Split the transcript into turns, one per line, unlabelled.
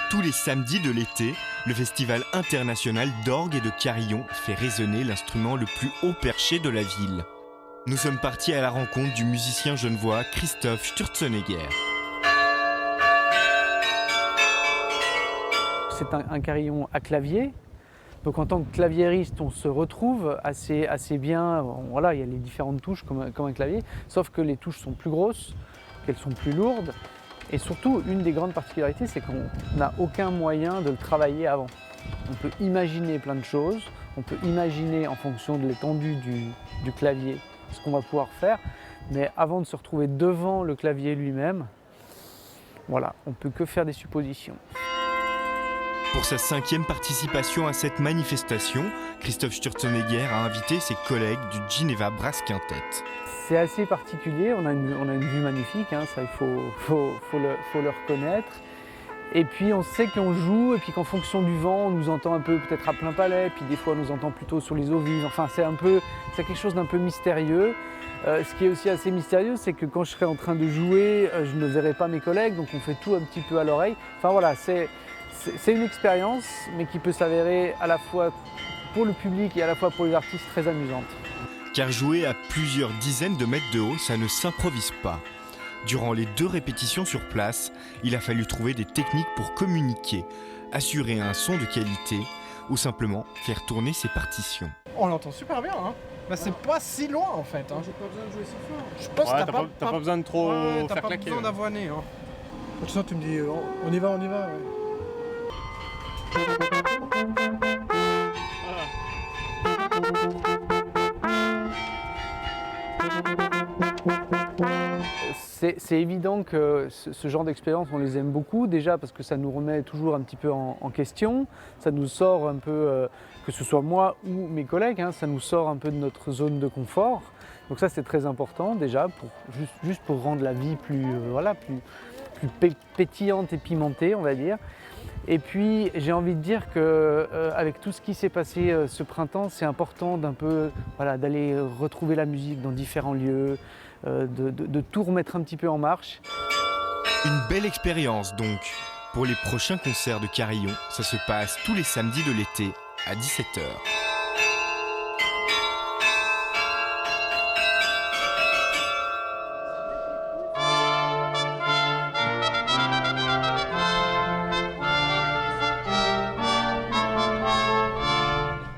Tous les samedis de l'été, le Festival international d'orgue et de carillon fait résonner l'instrument le plus haut perché de la ville. Nous sommes partis à la rencontre du musicien genevois Christoph Sturzenegger.
C'est un carillon à clavier. Donc en tant que claviériste, on se retrouve assez bien. Voilà, il y a les différentes touches comme un clavier, sauf que les touches sont plus grosses, qu'elles sont plus lourdes. Et surtout, une des grandes particularités, c'est qu'on n'a aucun moyen de le travailler avant. On peut imaginer plein de choses, on peut imaginer en fonction de l'étendue du clavier ce qu'on va pouvoir faire, mais avant de se retrouver devant le clavier lui-même, voilà, on ne peut que faire des suppositions.
Pour sa 5e participation à cette manifestation, Christoph Sturzenegger a invité ses collègues du Geneva Brass Quintet.
C'est assez particulier, on a une vue magnifique, hein, ça il faut le reconnaître. Et puis on sait qu'on joue et puis qu'en fonction du vent, on nous entend un peu peut-être à plein palais, puis des fois on nous entend plutôt sur les eaux vives. Enfin c'est quelque chose d'un peu mystérieux. Ce qui est aussi assez mystérieux, c'est que quand je serai en train de jouer, je ne verrai pas mes collègues, donc on fait tout un petit peu à l'oreille. Enfin voilà, c'est une expérience, mais qui peut s'avérer à la fois pour le public et à la fois pour les artistes très amusante.
Car jouer à plusieurs dizaines de mètres de haut, ça ne s'improvise pas. Durant les 2 répétitions sur place, il a fallu trouver des techniques pour communiquer, assurer un son de qualité ou simplement faire tourner ses partitions.
On l'entend super bien, hein. Bah, c'est pas si loin en fait. Hein.
J'ai pas besoin de jouer si fort.
Je pense que
t'as pas besoin de trop
t'as
faire
pas
claquer.
besoin d'avoiner. Hein.
De toute façon, tu me dis, on y va, ouais.
C'est évident que ce genre d'expérience, on les aime beaucoup, déjà parce que ça nous remet toujours un petit peu en question, ça nous sort un peu, que ce soit moi ou mes collègues, hein, ça nous sort un peu de notre zone de confort. Donc ça c'est très important déjà, juste pour rendre la vie plus pétillante et pimentée, on va dire. Et puis j'ai envie de dire qu'avec tout ce qui s'est passé ce printemps, c'est important d'aller retrouver la musique dans différents lieux, de tout remettre un petit peu en marche.
Une belle expérience donc. Pour les prochains concerts de carillon, ça se passe tous les samedis de l'été à 17h.